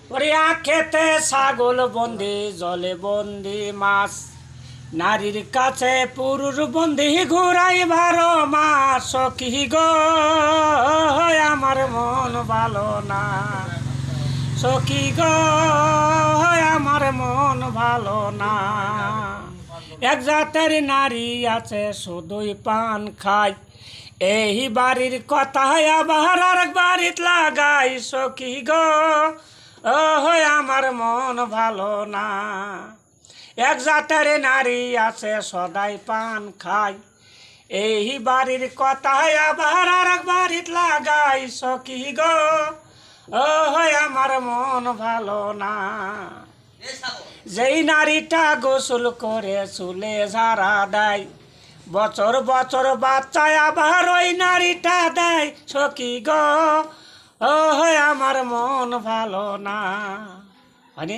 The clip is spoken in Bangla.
ওরে আখেতে ছাগল বন্দি জলে বন্দি মাছ নারীর কাছে পুরুষ বন্দি ঘুরাই 12 মাস কি গো আমার মন ভালো না সখী গো আমার মন ভালো না এক জাতের নারী আছে শুধুই পান খায় এই বাড়ির কথা আবার আরেক বাড়িত লাগাই সখী গো আমার মন ভালো না এক জাতের নারী আছে সদাই পান খায় এই বাড়ির কথা আবার আরেক বাড়িত লাগাই সখী গো আমার মন ভালো না যেই নারীটা গোসল করে চুলে ঝাড়া দেয় বছর বছর বাচ্চা আবার ওই নারীটা দেয় সখী গো আমার মন ভালো না মানে